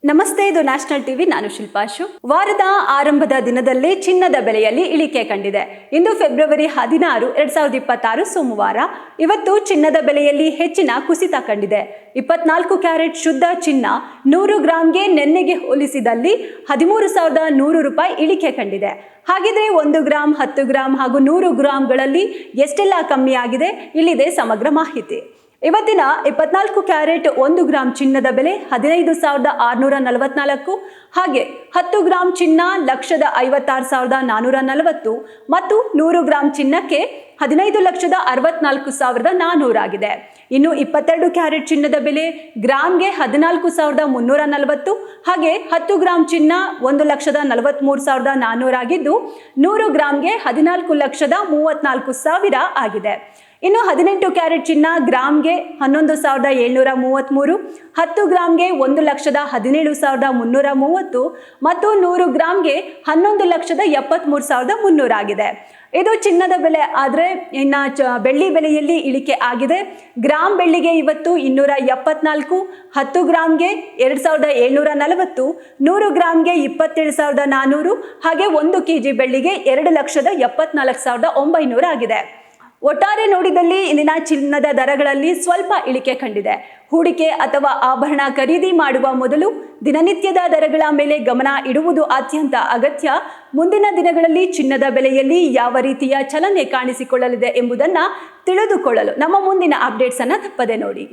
ನಮಸ್ತೆ, ಇದು national TV. ನಾನು ಶಿಲ್ಪಾಶು. ವಾರದ ಆರಂಭದ ದಿನದಲ್ಲೇ ಚಿನ್ನದ ಬೆಲೆಯಲ್ಲಿ ಇಳಿಕೆ ಕಂಡಿದೆ. ಇಂದು ಫೆಬ್ರವರಿ 16, 2026 ಸೋಮವಾರ. ಇವತ್ತು ಚಿನ್ನದ ಬೆಲೆಯಲ್ಲಿ ಹೆಚ್ಚಿನ ಕುಸಿತ ಕಂಡಿದೆ. 24 ಕ್ಯಾರೆಟ್ ಶುದ್ಧ ಚಿನ್ನ 100 ಗ್ರಾಂಗೆ ನಿನ್ನೆಗೆ ಹೋಲಿಸಿದಲ್ಲಿ 13,100 ರೂಪಾಯಿ ಇಳಿಕೆ ಕಂಡಿದೆ. ಹಾಗಿದ್ರೆ 1 ಗ್ರಾಂ, 10 ಗ್ರಾಂ ಹಾಗೂ 100 ಗ್ರಾಂಗಳಲ್ಲಿ ಎಷ್ಟೆಲ್ಲ ಕಮ್ಮಿ ಆಗಿದೆ? ಇಲ್ಲಿದೆ ಸಮಗ್ರ ಮಾಹಿತಿ. ಇವತ್ತಿನ 24 ಕ್ಯಾರೆಟ್ 1 ಗ್ರಾಂ ಚಿನ್ನದ ಬೆಲೆ 15,644, ಹಾಗೆ 10 ಗ್ರಾಂ ಚಿನ್ನ 1,56,440 ಮತ್ತು 100 ಗ್ರಾಂ ಚಿನ್ನಕ್ಕೆ 15,64,400 ಆಗಿದೆ. ಇನ್ನು 22 ಕ್ಯಾರೆಟ್ ಚಿನ್ನದ ಬೆಲೆ ಗ್ರಾಂಗೆ 14,340, ಹಾಗೆ 10 ಗ್ರಾಂ ಚಿನ್ನ 1,43,400 ಆಗಿದ್ದು 100 ಗ್ರಾಂಗೆ 14,34,000 ಆಗಿದೆ. ಇನ್ನು 18 ಕ್ಯಾರೆಟ್ ಚಿನ್ನ ಗ್ರಾಮ್ಗೆ 11,733, 10 ಗ್ರಾಮ್ಗೆ 1,17,330 ಮತ್ತು 100 ಗ್ರಾಮ್ಗೆ 11,73,300 ಆಗಿದೆ. ಇದು ಚಿನ್ನದ ಬೆಲೆ. ಆದರೆ ಇನ್ನು ಬೆಳ್ಳಿ ಬೆಲೆಯಲ್ಲಿ ಇಳಿಕೆ ಆಗಿದೆ. ಗ್ರಾಮ್ ಬೆಳ್ಳಿಗೆ ಇವತ್ತು 274, 10 ಗ್ರಾಮ್ಗೆ 2,740, 100 ಗ್ರಾಮ್ಗೆ 27,400, ಹಾಗೆ 1 ಕೆಜಿ ಬೆಳ್ಳಿಗೆ 2,74,900 ಆಗಿದೆ. ಒಟ್ಟಾರೆ ನೋಡಿದಲ್ಲಿ ಇಂದಿನ ಚಿನ್ನದ ದರಗಳಲ್ಲಿ ಸ್ವಲ್ಪ ಇಳಿಕೆ ಕಂಡಿದೆ. ಹೂಡಿಕೆ ಅಥವಾ ಆಭರಣ ಖರೀದಿ ಮಾಡುವ ಮೊದಲು ದಿನನಿತ್ಯದ ದರಗಳ ಮೇಲೆ ಗಮನ ಇಡುವುದು ಅತ್ಯಂತ ಅಗತ್ಯ. ಮುಂದಿನ ದಿನಗಳಲ್ಲಿ ಚಿನ್ನದ ಬೆಲೆಯಲ್ಲಿ ಯಾವ ರೀತಿಯ ಚಲನೆ ಕಾಣಿಸಿಕೊಳ್ಳಲಿದೆ ಎಂಬುದನ್ನು ತಿಳಿದುಕೊಳ್ಳಲು ನಮ್ಮ ಮುಂದಿನ ಅಪ್ಡೇಟ್ಸ್ ಅನ್ನು ತಪ್ಪದೆ ನೋಡಿ.